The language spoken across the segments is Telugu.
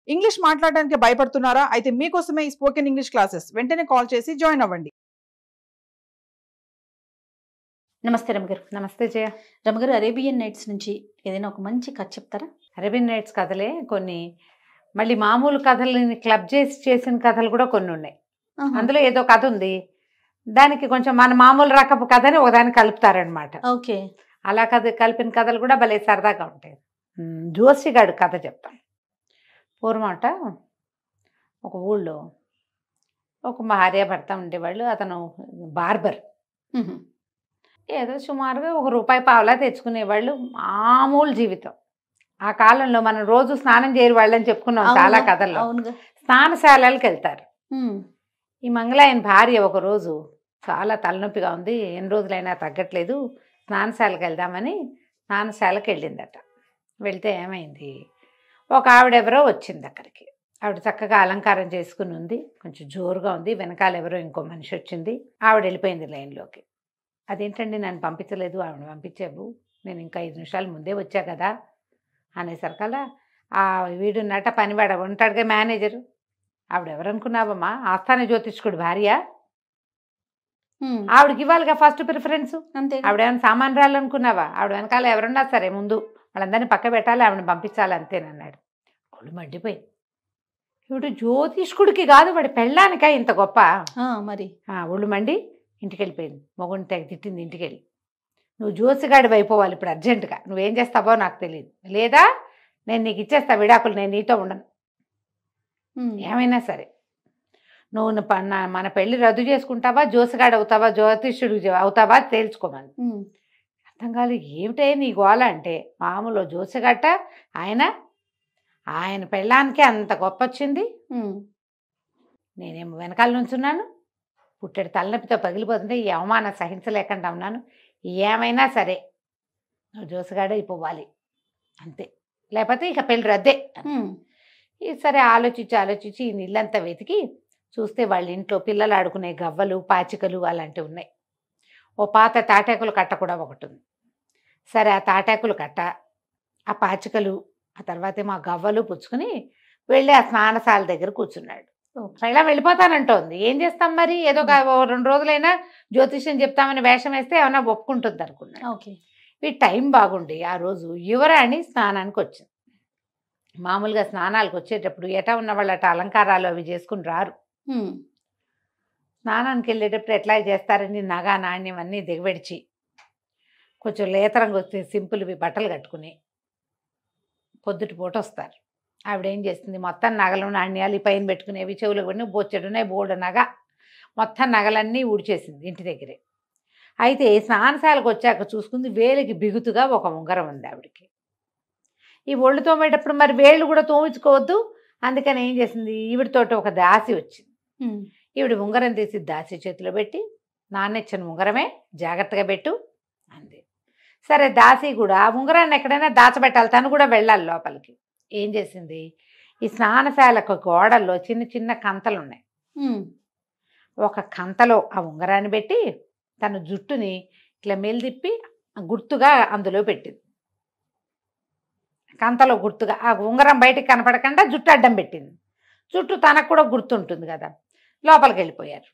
ఇంగ్లీష్ మాట్లాడడానికి భయపడుతున్నారా? అయితే మీకోసమే ఈ స్పోకెన్ ఇంగ్లీష్ క్లాసెస్. వెంటనే కాల్ చేసి జాయిన్ అవ్వండి. నమస్తే రమగారు. నమస్తే జయ. రమగారు, అరేబియన్ నైట్స్ నుంచి ఏదైనా ఒక మంచి కథ చెప్తారా? అరేబియన్ నైట్స్ కథలే కొన్ని, మళ్ళీ మామూలు కథలని క్లబ్ చేసిన కథలు కూడా కొన్ని ఉన్నాయి. అందులో ఏదో కథ ఉంది, దానికి కొంచెం మన మామూలు రకపు కథని ఒకదాన్ని కలుపుతారనమాట. ఓకే. అలా కలిపిన కథలు కూడా భలే సరదాగా ఉంటాయి. జోసిగాడు కథ చెప్తాను. పూర్వమాట ఒక ఊళ్ళో ఒక భార్య భర్త ఉండేవాళ్ళు. అతను బార్బర్. ఏదో సుమారుగా ₹1 తెచ్చుకునేవాళ్ళు. మామూలు జీవితం. ఆ కాలంలో మనం రోజు స్నానం చేయరు వాళ్ళని చెప్పుకున్నాం చాలా కథల్లో. స్నానశాలకి వెళ్తారు. ఈ మంగళాయన భార్య ఒకరోజు చాలా తలనొప్పిగా ఉంది, ఎన్ని రోజులైనా తగ్గట్లేదు, స్నానశాలకు వెళ్దామని స్నానశాలకు వెళ్ళిందట. వెళ్తే ఏమైంది, ఒక ఆవిడెవరో వచ్చింది అక్కడికి. ఆవిడ చక్కగా అలంకారం చేసుకుని ఉంది, కొంచెం జోరుగా ఉంది. వెనకాల ఎవరో ఇంకో మనిషి వచ్చింది. ఆవిడ వెళ్ళిపోయింది లైన్లోకి. అదేంటండి నన్ను పంపించలేదు, ఆవిడ పంపించావు, నేను ఇంకా 5 నిమిషాల ముందే వచ్చా కదా అనేసరికల్లా ఆ వీడున్నట పనివాడ ఉంటాడుగా మేనేజరు. ఆవిడెవరనుకున్నావమ్మా, ఆస్థాన జ్యోతిష్కుడు భార్య. ఆవిడకి ఇవ్వాలిగా ఫస్ట్ ప్రిఫరెన్స్. అంతే. ఆవిడేమైనా సామాన్యురాలు అనుకున్నావా? ఆవిడ వెనకాల ఎవరున్నా సరే ముందు వాళ్ళందరినీ పక్క పెట్టాలి, ఆవిడని పంపించాలి అంతేనన్నాడు. ఒళ్ళు మండిపోయింది. ఇప్పుడు జ్యోతిష్కుడికి కాదు, వాడి పెళ్ళానికా ఇంత గొప్ప? మరి ఒళ్ళు మండి ఇంటికి వెళ్ళిపోయింది. మొగుడిని తెగ తిట్టింది ఇంటికి వెళ్ళి. నువ్వు జోసిగాడివి అయిపోవాలి ఇప్పుడు అర్జెంటుగా, నువ్వేం చేస్తావో నాకు తెలియదు, లేదా నేను నీకు ఇచ్చేస్తా విడాకులు, నేను నీతో ఉండను, ఏమైనా సరే నువ్వు మన పెళ్లి రద్దు చేసుకుంటావా, జోసిగాడు అవుతావా, జ్యోతిష్యుడు అవుతావా తేల్చుకోమని. అర్థం కాదు, ఏమిటే నీ గోల అంటే, మామూలు జోసిగట్ట ఆయన పెళ్ళానికే అంత గొప్ప వచ్చింది, నేనేమో వెనకాల నుంచున్నాను, పుట్టెడు తలనొప్పితో పగిలిపోతుంటే ఈ అవమానం సహించలేకుండా ఉన్నాను, ఏమైనా సరే నువ్వు జోసిగాడే అయిపోవాలి అంతే, లేకపోతే ఇక పెళ్ళి రద్దే. సరే ఆలోచించి ఈ నీళ్ళంతా వెతికి చూస్తే వాళ్ళ ఇంట్లో పిల్లలు ఆడుకునే గవ్వలు, పాచికలు అలాంటివి ఉన్నాయి. ఓ పాత తాటాకులు కట్ట కూడా ఒకటి ఉంది. సరే ఆ తాటాకులు కట్ట, ఆ పాచికలు, ఆ తర్వాత ఏమో ఆ గవ్వలు పుచ్చుకుని వెళ్ళి ఆ స్నానశాల దగ్గర కూర్చున్నాడు. ఇలా వెళ్ళిపోతానంటోంది. ఏం చేస్తాం మరి, ఏదో 2 రోజులైనా జ్యోతిష్యం చెప్తామని వేషం వేస్తే ఏమైనా ఒప్పుకుంటుంది అనుకున్నాడు. ఓకే. ఈ టైం బాగుండి ఆ రోజు యువరాణి స్నానానికి వచ్చింది. మామూలుగా స్నానాలకు వచ్చేటప్పుడు ఎటా ఉన్న వాళ్ళు అట అలంకారాలు అవి చేసుకుని రారు. స్నానానికి వెళ్ళేటప్పుడు ఎట్లా చేస్తారని నగా నాణ్యం అన్నీ దిగబెడిచి కొంచెం లేతరంగా వచ్చే సింపుల్వి బట్టలు కట్టుకుని పొద్దుటి పూట వస్తారు. ఆవిడేం చేస్తుంది, మొత్తం నగలు నాణ్యాలు పైన పెట్టుకునేవి, చెవులు కొన్ని బొచ్చెడున్నాయి, బోర్డు నగ, మొత్తం నగలన్నీ ఊడ్చేసింది ఇంటి దగ్గరే. అయితే స్నానశాలకు వచ్చాక చూసుకుంది, వేలికి బిగుతుగా ఒక ఉంగరం ఉంది ఆవిడకి. ఈ ఒళ్ళు తోమేటప్పుడు మరి వేళ్ళు కూడా తోమించుకోవద్దు, అందుకని ఏం చేసింది, ఈవిడితోటి ఒక దాసి వచ్చింది. ఈవిడ ఉంగరం తీసి దాసి చేతిలో పెట్టి, నాన్నెచ్చిన ఉంగరమే జాగ్రత్తగా పెట్టు అంది. సరే దాసి కూడా ఆ ఉంగరాన్ని ఎక్కడైనా దాచబెట్టాలి, తను కూడా వెళ్ళాలి లోపలికి. ఏం చేసింది, ఈ స్నానశాలకు గోడల్లో చిన్న చిన్న కంతలు ఉన్నాయి. ఒక కంతలో ఆ ఉంగరాన్ని పెట్టి తన జుట్టుని ఇట్లా మెలిదిప్పి గుర్తుగా అందులో పెట్టింది. కంతలో గుర్తుగా ఆ ఉంగరం బయటికి కనపడకుండా జుట్టు అడ్డం పెట్టింది. జుట్టు తనకు కూడా గుర్తుంటుంది కదా. లోపలికి వెళ్ళిపోయారు.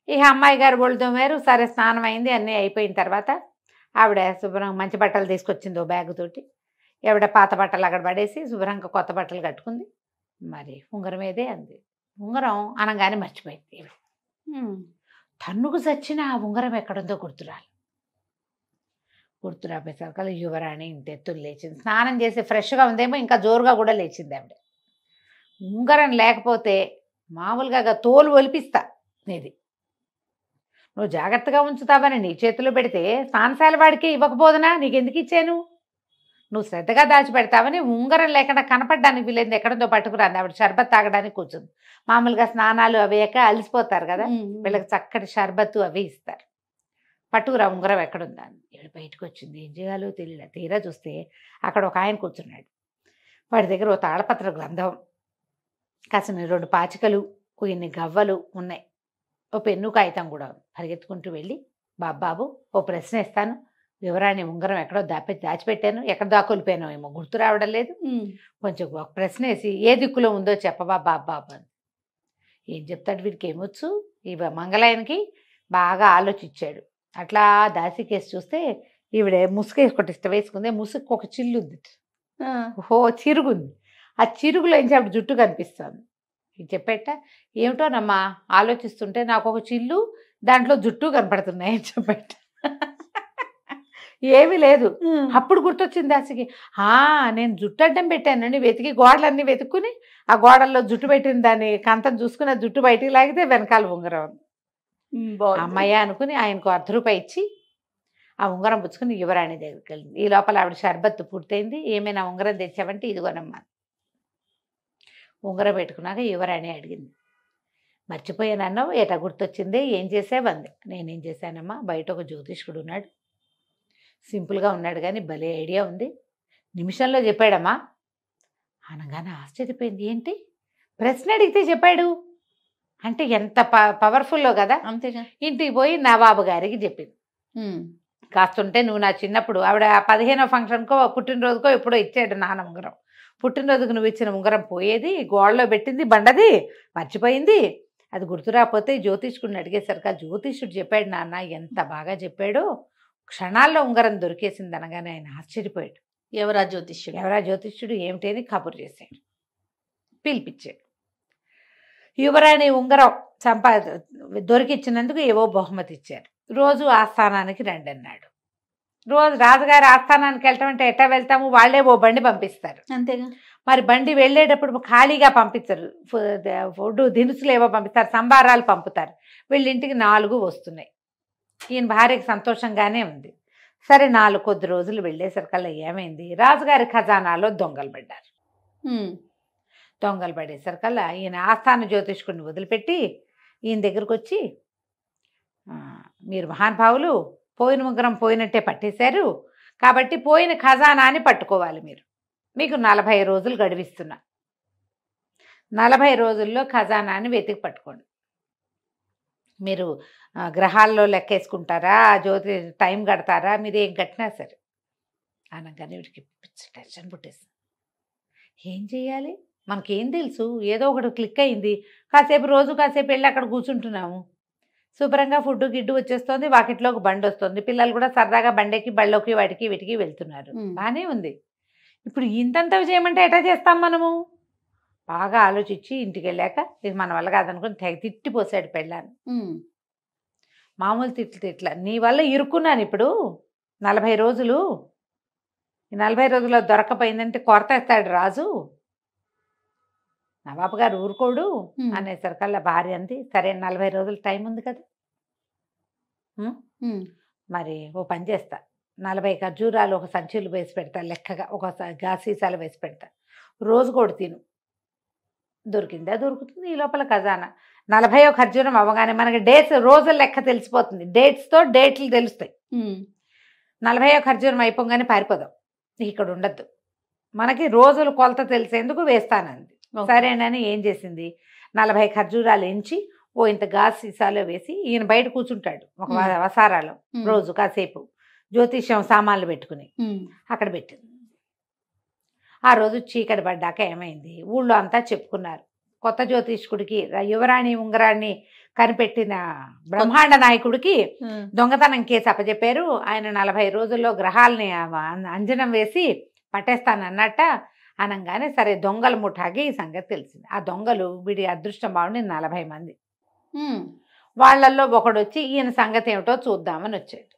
ఇక అమ్మాయి గారు ఒళ్ళు తోమారు. సరే స్నానం అయింది, అన్నీ అయిపోయిన తర్వాత ఆవిడ శుభ్రంగా మంచి బట్టలు తీసుకొచ్చింది ఓ బ్యాగ్ తోటి. ఆవిడ పాత బట్టలు అక్కడ పడేసి శుభ్రంగా కొత్త బట్టలు కట్టుకుంది. మరి ఉంగరం ఏదే అంది. ఉంగరం అనగానే మర్చిపోయింది. తన్నుకు చచ్చిన ఆ ఉంగరం ఎక్కడుందో గుర్తురాపేసరికల్లా యువరాణి ఇంటెత్తులు లేచింది. స్నానం చేసి ఫ్రెష్గా ఉందేమో, ఇంకా జోరుగా కూడా లేచింది ఆవిడ. ఉంగరం లేకపోతే మామూలుగా తోలు ఒలిపిస్తా నీది, నువ్వు జాగ్రత్తగా ఉంచుతావని నీ చేతిలో పెడితే స్నానశాల వాడికి ఇవ్వకపోదునా, నీకెందుకు ఇచ్చాను, నువ్వు శ్రద్ధగా దాచిపెడతావని ఉంగరం లేకుండా కనపడడానికి వీళ్ళేంది ఎక్కడంతో పట్టుకురాంది. ఆవిడ షర్బత్ తాగడానికి కూర్చుంది. మామూలుగా స్నానాలు అవేక అలసిపోతారు కదా, వీళ్ళకి చక్కటి షర్బత్తు అవి ఇస్తారు. పట్టుకురా ఉంగరం ఎక్కడుందా అని. వీళ్ళు బయటకు వచ్చింది, ఏం చేయాలో తెలియలే. తీరా చూస్తే అక్కడ ఒక ఆయన కూర్చున్నాడు. వాడి దగ్గర ఓ తాళపత్ర గ్రంథం, కాసిన 2 పాచికలు, కొన్ని గవ్వలు ఉన్నాయి, ఓ పెన్ను కాగితం కూడా. పరిగెత్తుకుంటూ వెళ్ళి, బాబాబు ఓ ప్రశ్న ఇస్తాను, యువరాణి ఉంగరం ఎక్కడో దాచిపెట్టాను, ఎక్కడ దాకొలిపోయానో ఏమో గుర్తు రావడం లేదు. కొంచెం ఒక ప్రశ్న వేసి ఏ దిక్కులో ఉందో చెప్పవా బాబా అని. ఏం చెప్తాడు వీడికి, ఏమొచ్చు? ఈ మంగళాయనకి బాగా ఆలోచించాడు. అట్లా దాసికేసి చూస్తే ఈవిడ ముసుగేసి ఒకటి ఇష్టం వేసుకుంది. ముసుగుకి ఒక చిల్లు ఉంది, చిరుగుంది. ఆ చిరుగులో ఏం చెప్పి జుట్టు కనిపిస్తుంది. ఇది చెప్పేట ఏమిటోనమ్మా ఆలోచిస్తుంటే నాకు ఒక చిల్లు, దాంట్లో జుట్టు కనపడుతున్నాయి అని చెప్పేట. ఏమీ లేదు. అప్పుడు గుర్తొచ్చింది దాసికి, నేను జుట్టు అడ్డం పెట్టానండి. వెతికి గోడలన్నీ వెతుక్కుని ఆ గోడల్లో జుట్టు పెట్టిన దాన్ని కంతం చూసుకుని ఆ జుట్టు బయటికి లాగితే వెనకాల ఉంగరం. అమ్మయ్య అనుకుని ఆయనకు ₹1 ఇచ్చి ఆ ఉంగరం పుచ్చుకుని యువరాణి దగ్గరికి వెళ్ళింది. ఈ లోపల ఆవిడ షర్బత్తు పూర్తయింది. ఏమైనా ఉంగరం తెచ్చావంటే ఇదిగోనమ్మా. ఉంగరం పెట్టుకున్నాక యువరాణి అడిగింది, మర్చిపోయానన్నావు, ఎట గుర్తొచ్చింది, ఏం చేసావంది. నేనేం చేశానమ్మా, బయట ఒక జ్యోతిష్కుడు ఉన్నాడు, సింపుల్గా ఉన్నాడు కానీ భలే ఐడియా ఉంది, నిమిషంలో చెప్పాడమ్మా అనగానే ఆశ్చర్యపోయింది. ఏంటి ప్రశ్న అడిగితే చెప్పాడు అంటే ఎంత పవర్ఫుల్లో కదా. అంతేగా. ఇంటికి పోయి నా బాబు గారికి చెప్పింది. కాస్తుంటే నువ్వు నా చిన్నప్పుడు ఆవిడ 15వ ఫంక్షన్కో పుట్టినరోజుకో ఎప్పుడో ఇచ్చాడు నాన్న ఉంగరం. పుట్టినరోజుకు నువ్వు ఇచ్చిన ఉంగరం పోయేది, గోడలో పెట్టింది బండది, మర్చిపోయింది. అది గుర్తు రాకపోతే జ్యోతిష్కుడిని అడిగేసరికి ఆ జ్యోతిష్యుడు చెప్పాడు నాన్న, ఎంత బాగా చెప్పాడో, క్షణాల్లో ఉంగరం దొరికేసింది అనగానే ఆయన ఆశ్చర్యపోయాడు. ఎవరా జ్యోతిష్యుడు ఏమిటని కబురు చేశాడు, పిలిపించాడు. యువరాణి ఉంగరం దొరికిచ్చినందుకు ఏవో బహుమతి ఇచ్చారు. రోజు ఆస్థానానికి రండి అన్నాడు. రోజు రాజుగారి ఆస్థానానికి వెళ్ళటం అంటే ఎట్లా వెళ్తాము, వాళ్ళే ఓ బండి పంపిస్తారు. అంతేగా. మరి బండి వెళ్ళేటప్పుడు ఖాళీగా పంపించరు, ఫుడ్ దినుసులు ఏవో పంపిస్తారు, సంబారాలు పంపుతారు. వీళ్ళింటికి 4 వస్తున్నాయి. ఈయన భార్యకి సంతోషంగానే ఉంది. సరే 4 కొద్ది రోజులు వెళ్ళేసరికల్లా ఏమైంది, రాజుగారి ఖజానాలో దొంగలు పడ్డారు. దొంగలు పడేసరికల్లా ఈయన ఆస్థాన జ్యోతిష్కుడిని వదిలిపెట్టి ఈయన దగ్గరకు వచ్చి, మీరు మహానుభావులు, పోయిన ఉంగరం పోయినట్టే పట్టేశారు, కాబట్టి పోయిన ఖజానాని పట్టుకోవాలి, మీకు 40 రోజులు గడివిస్తున్నా, 40 రోజుల్లో ఖజానాని వెతికి పట్టుకోండి. మీరు గ్రహాల్లో లెక్కేసుకుంటారా, జ్యోతి టైం కడతారా, మీరు ఏం కట్టినా సరే అనగానే వీడికి టెన్షన్ పుట్టేస్తుంది. ఏం చేయాలి, మనకేం తెలుసు, ఏదో ఒకటి క్లిక్ అయింది, కాసేపు వెళ్ళి అక్కడ కూర్చుంటున్నాము, శుభ్రంగా ఫుడ్ గిడ్డు వచ్చేస్తుంది, వాకిట్లోకి బండి వస్తుంది, పిల్లలు కూడా సరదాగా బండెక్కి బళ్ళోకి వాటికి వీటికి వెళ్తున్నారు, బాగానే ఉంది. ఇప్పుడు ఇంతంత చేయమంటే ఎట్లా చేస్తాం మనము? బాగా ఆలోచించి ఇంటికి వెళ్ళాక ఇది మన వల్ల కాదనుకుని తెగ తిట్టిపోసాడు పెళ్ళాన్ని. మామూలు తిట్ల, నీ వల్ల ఇరుక్కున్నాను ఇప్పుడు 40 రోజులు, ఈ 40 రోజుల్లో దొరకపోయిందంటే కొరతేస్తాడు రాజు, నవాబు గారు ఊరుకోడు అనేసరికల్లా భార్య అంది, సరే 40 రోజులు టైం ఉంది కదా, మరి ఓ పని చేస్తా, 40 ఖర్జూరాలు ఒక సంచులు వేసి పెడతా, లెక్కగా ఒక సీసాలు వేసి పెడతా, రోజు కూడా తిను, దొరికిందా దొరుకుతుంది. ఈ లోపల ఖజానా 40వ ఖర్జూరం అవ్వగానే మనకి డేట్స్, రోజుల లెక్క తెలిసిపోతుంది, డేట్స్తో డేట్లు తెలుస్తాయి. 40వ ఖర్జూరం అయిపోగానే పారిపోదాం, ఇక్కడ ఉండద్దు, మనకి రోజులు కొలత తెలిసేందుకు వేస్తానంది. సరేనని ఏం చేసింది, 40 ఖర్జూరాలు ఎంచి ఓ ఇంత గాజు సీసాలో వేసి ఈయన బయట కూర్చుంటాడు ఒక వసారాలో, రోజు కాసేపు జ్యోతిష్యం సామాన్లు పెట్టుకుని అక్కడ పెట్టింది. ఆ రోజు చీకటి పడ్డాక ఏమైంది, ఊళ్ళో అంతా చెప్పుకున్నారు, కొత్త జ్యోతిష్కుడికి, యువరాణి ఉంగరాన్ని కనిపెట్టిన బ్రహ్మాండ నాయకుడికి దొంగతనం కేసు అప్పచెప్పారు. ఆయన 40 రోజుల్లో గ్రహాలని అంజనం వేసి పట్టేస్తానన్నట్ట అనగానే సరే దొంగల ముఠాకి ఈ సంగతి తెలిసింది. ఆ దొంగలు వీడి అదృష్టం బాగుండి 40 మంది. వాళ్ళల్లో ఒకడు వచ్చి ఈయన సంగతి ఏమిటో చూద్దామని వచ్చాడు.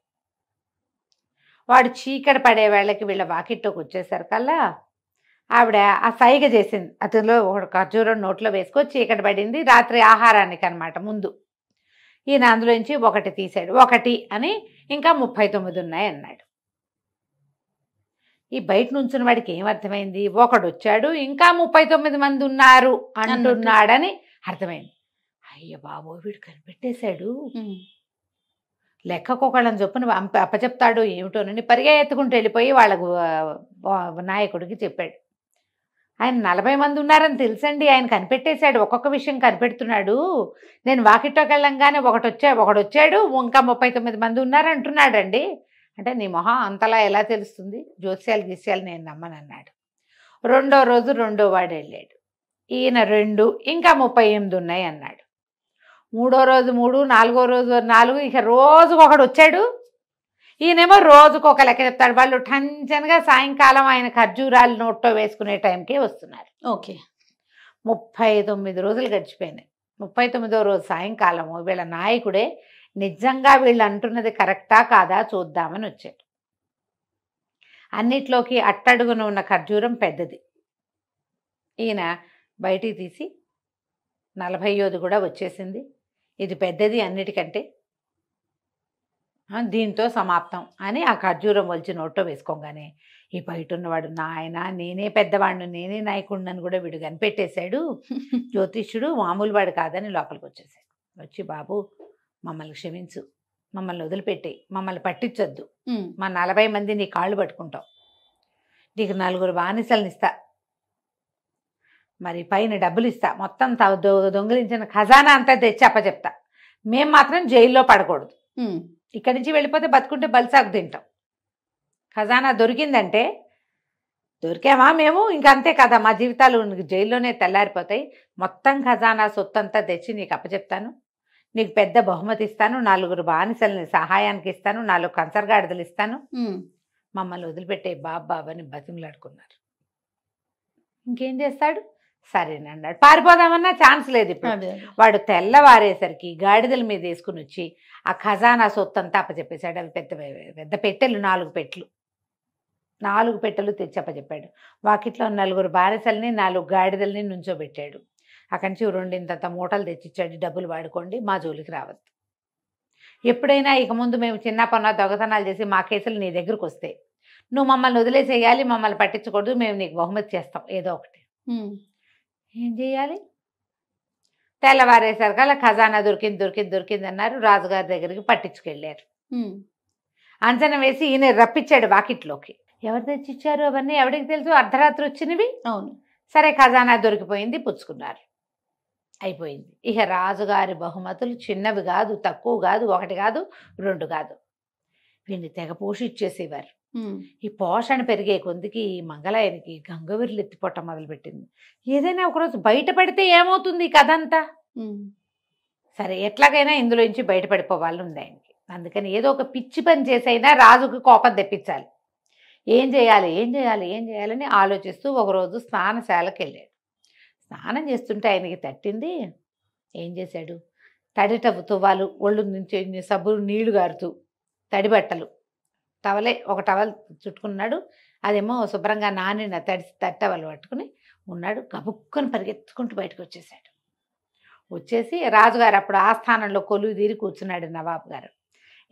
వాడు చీకటి పడే వేళకి వీళ్ళ వాకిట్లోకి వచ్చేసరికల్లా ఆవిడ ఆ సైగ చేసింది, అతనిలో ఒక ఖర్జూరం నోట్లో వేసుకో, చీకటి పడింది, రాత్రి ఆహారానికి అనమాట ముందు. ఈయన అందులోంచి 1 తీశాడు, 1 అని ఇంకా 39 ఉన్నాయి అన్నాడు. ఈ బయట నుంచిన వాడికి ఏమర్థమైంది, ఒకడు వచ్చాడు ఇంకా 39 మంది ఉన్నారు అంటున్నాడని అర్థమైంది. అయ్య బాబో వీడు కనిపెట్టేశాడు, లెక్కకొకళ్ళని చొప్పున అప్పచెప్తాడు ఏమిటోనని పరిగెత్తుకుంటూ వెళ్ళిపోయి వాళ్ళ నాయకుడికి చెప్పాడు. ఆయన 40 మంది ఉన్నారని తెలుసండి, ఆయన కనిపెట్టేశాడు, ఒక్కొక్క విషయం కనిపెడుతున్నాడు, నేను వాకిట్లోకి వెళ్ళంగానే ఒకడు వచ్చాడు ఇంకా 39 మంది ఉన్నారంటున్నాడండి అంటే నీ మొహం అంతలా ఎలా తెలుస్తుంది, జ్యోతిష్యాలు గీస్యాలు నేను నమ్మనన్నాడు. రెండో రోజు రెండో వాడు వెళ్ళాడు. ఈయన 2 ఇంకా 38 ఉన్నాయి అన్నాడు. మూడో రోజు 3, నాలుగో రోజు 4, ఇక రోజుకొకడు వచ్చాడు. ఈయనేమో రోజుకొక లెక్క చెప్తాడు. వాళ్ళు టెన్షన్గా సాయంకాలం ఆయన ఖర్జూరాలు నోట్లో వేసుకునే టైంకే వస్తున్నారు. ఓకే. 39 రోజులు గడిచిపోయినాయి. 39వ రోజు సాయంకాలం వీళ్ళ నాయకుడే నిజంగా వీళ్ళు అంటున్నది కరెక్టా కాదా చూద్దామని వచ్చాడు. అన్నిట్లోకి అట్టడుగున ఉన్న ఖర్జూరం పెద్దది. ఈయన బయటికి తీసి 40యోది కూడా వచ్చేసింది, ఇది పెద్దది అన్నిటికంటే, దీంతో సమాప్తం అని ఆ ఖర్జూరం వలిచి నోట్లో వేసుకోగానే ఈ బయట ఉన్నవాడు నాయన నేనే పెద్దవాడిని, నేనే నాయకుడిని కూడా వీడు కనిపెట్టేశాడు. జ్యోతిష్యుడు మామూలు వాడు కాదని లోపలికి వచ్చేసాడు. వచ్చి బాబు మమ్మల్ని క్షమించు, మమ్మల్ని వదిలిపెట్టే, మమ్మల్ని పట్టించొద్దు, మా 40 మంది నీ కాళ్ళు పట్టుకుంటాం, నీకు 4 బానిసలను ఇస్తా, మరి పైన డబ్బులు ఇస్తా, మొత్తం దొంగిలించిన ఖజానా అంతా తెచ్చి అప్పచెప్తా, మేం మాత్రం జైల్లో పడకూడదు, ఇక్కడి నుంచి వెళ్ళిపోతే బతుకుంటే బలిసాకు తింటాం, ఖజానా దొరికిందంటే దొరికామా మేము ఇంకంతే కదా, మా జీవితాలు జైల్లోనే తెల్లారిపోతాయి, మొత్తం ఖజానా సొత్తంతా తెచ్చి నీకు అప్పచెప్తాను, నీకు పెద్ద బహుమతి ఇస్తాను, 4 బానిసల్ని సహాయానికి ఇస్తాను, 4 కంచరగాడిదలు ఇస్తాను, మమ్మల్ని వదిలిపెట్టే బాబాని బతిమలాడుకున్నారు. ఇంకేం చేస్తాడు, సరేనన్నాడు. పారిపోదామన్నా ఛాన్స్ లేదు ఇప్పుడు. వాడు తెల్లవారేసరికి గాడిదల మీద వేసుకుని వచ్చి ఆ ఖజానా సొత్తంతా అప్పచెప్పేశాడు. అవి పెద్ద పెద్ద పెట్టెలు, 4 పెట్టెలు, 4 పెట్టెలు తెచ్చి అప్పచెప్పాడు. వాకిట్లో 4 బానిసల్ని 4 గాడిదల్ని నుంచోబెట్టాడు. అక్కడి నుంచి 2 మూటలు తెచ్చిచ్చాడు, డబ్బులు వాడుకోండి, మా జోలికి రావద్దు. ఎప్పుడైనా ఇక ముందు మేము చిన్న పన్న దొంగతనాలు చేసి మా కేసులు నీ దగ్గరకు వస్తే నువ్వు మమ్మల్ని వదిలేసేయాలి, మమ్మల్ని పట్టించకూడదు, మేము నీకు బహుమతి చేస్తాం ఏదో ఒకటి. ఏం చేయాలి? తెల్లవారేసరికి అలా ఖజానా దొరికింది అన్నారు. రాజుగారి దగ్గరికి పట్టించుకెళ్ళారు. అంచనా వేసి ఈయన రప్పించాడు వాకిట్లోకి. ఎవరు తెచ్చిచ్చారు అవన్నీ ఎవరికి తెలుసు, అర్ధరాత్రి వచ్చినవి. అవును. సరే ఖజానా దొరికిపోయింది, పుచ్చుకున్నారు, అయిపోయింది. ఇక రాజుగారి బహుమతులు చిన్నవి కాదు, తక్కువ కాదు, 1 కాదు 2 కాదు, వీడిని తెగ పోషించేసేవారు. ఈ పోషణ పెరిగే కొద్దికి ఈ మంగళాయనికి గంగవీరులు ఎత్తిపోవటం మొదలుపెట్టింది. ఏదైనా ఒకరోజు బయటపడితే ఏమవుతుంది ఈ కథ అంతా. సరే ఎట్లాగైనా ఇందులోంచి బయటపడిపోవాలి ఉంది ఆయనకి. అందుకని ఏదో ఒక పిచ్చి పని చేసైనా రాజుకు కోపం తెప్పించాలి. ఏం చేయాలని ఆలోచిస్తూ ఒకరోజు స్నానశాలకు వెళ్ళాడు. స్నానం చేస్తుంటే ఆయనకి తట్టింది. ఏం చేశాడు, తడిట తువ్వాలు, ఒళ్ళు నుంచి సబ్బు నీళ్లు గారుతూ, తడి బట్టలు, ఒక టవల్ చుట్టుకున్నాడు. అదేమో శుభ్రంగా నానిన తట్టవలు పట్టుకుని ఉన్నాడు. గబుక్కుని పరిగెత్తుకుంటూ బయటకు వచ్చేసాడు. వచ్చేసి రాజుగారు అప్పుడు ఆస్థానంలో కొలువు తీరి కూర్చున్నాడు నవాబు గారు.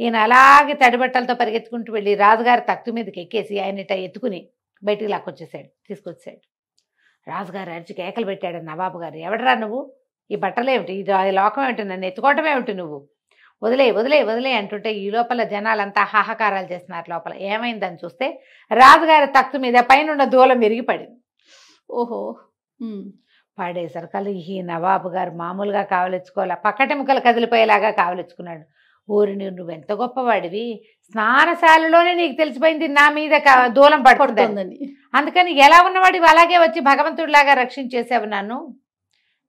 ఈయన అలాగే తడిబట్టలతో పరిగెత్తుకుంటూ వెళ్ళి రాజుగారి తక్తు మీదకి ఎక్కేసి ఆయన ఇట ఎత్తుకుని బయటికి తీసుకొచ్చాడు. రాజుగారు అరిచి కేకలు పెట్టాడు నవాబు గారు, ఎవడరా నువ్వు, ఈ బట్టలేమిటి, ఇది లోకం ఏమిటి, నన్ను ఎత్తుకోవటం ఏమిటి, నువ్వు వదిలే అంటుంటే ఈ లోపల జనాలంతా హాహాకారాలు చేస్తున్నారు. లోపల ఏమైందని చూస్తే రాజుగారి తక్తు మీద పైన దూలం విరిగి పడింది. ఓహో. పడేసరికల్లా ఈ నవాబు గారు మామూలుగా కావలించుకోవాలా, పక్కటెముకలు కదిలిపోయేలాగా కావలించుకున్నాడు. ఊరిని నువ్వెంత గొప్పవాడివి, స్నానశాలలోనే నీకు తెలిసిపోయింది నా మీద దూలం పడుతుందని, అందుకని ఎలా ఉన్నవాడివి అలాగే వచ్చి భగవంతుడిలాగా రక్షించేసావు నన్ను,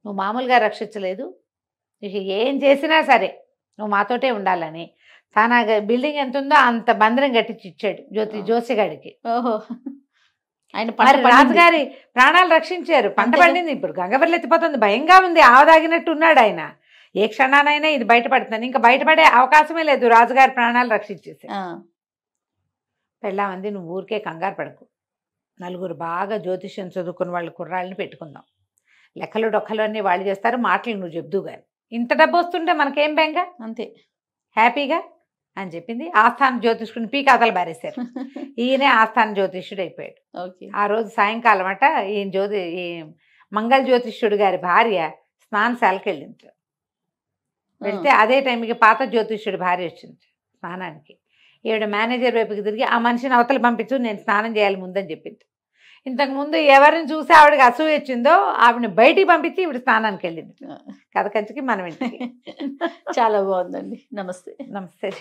నువ్వు మామూలుగా రక్షించలేదు, ఇక ఏం చేసినా సరే నువ్వు మాతోటే ఉండాలని తన బిల్డింగ్ ఎంత ఉందో అంత బందరం కట్టించి ఇచ్చాడు జోసిగాడికి. ఓహో. ఆయన రాజుగారి ప్రాణాలు రక్షించారు, పంట పండింది. ఇప్పుడు గంగవల్లి ఎత్తిపోతుంది, భయంగా ఉంది, ఆవదాగినట్టు ఉన్నాడు ఆయన. ఏ క్షణానైనా ఇది బయటపడుతుంది, ఇంకా బయటపడే అవకాశమే లేదు. రాజుగారి ప్రాణాలు రక్షించేసి పెళ్ళామంది, నువ్వు ఊరికే కంగారు పడకు, 4 బాగా జ్యోతిష్యం చదువుకున్న వాళ్ళు కుర్రాళ్ళని పెట్టుకుందాం, లెక్కలు డొక్కలు అన్నీ వాళ్ళు చేస్తారు, మాటలు నువ్వు చెప్దు కానీ, ఇంత డబ్బు వస్తుంటే మనకేం బెంగ, అంతే హ్యాపీగా అని చెప్పింది. ఆస్థాన జ్యోతిష్కుని పీకాతలు బారేశారు. ఈయనే ఆస్థాన జ్యోతిష్యుడు అయిపోయాడు. ఆ రోజు సాయంకాలం అట ఈ మంగళ జ్యోతిష్యుడు గారి భార్య స్నానశాలకు వెళ్ళింది. వెళ్తే అదే టైంకి పాత జ్యోతిష్యుడి భార్య వచ్చింది స్నానానికి. ఈవిడ మేనేజర్ వైపుకి తిరిగి ఆ మనిషిని అవతల పంపించు, నేను స్నానం చేయాలి ముందని చెప్పింది. ఇంతకుముందు ఎవరిని చూసి ఆవిడకి అసూయ వచ్చిందో ఆవిడని బయటికి పంపించి ఈవిడ స్నానానికి వెళ్ళింది. కథ కంచికి మనం ఇంటికి. చాలా బాగుందండి. నమస్తే. నమస్తే.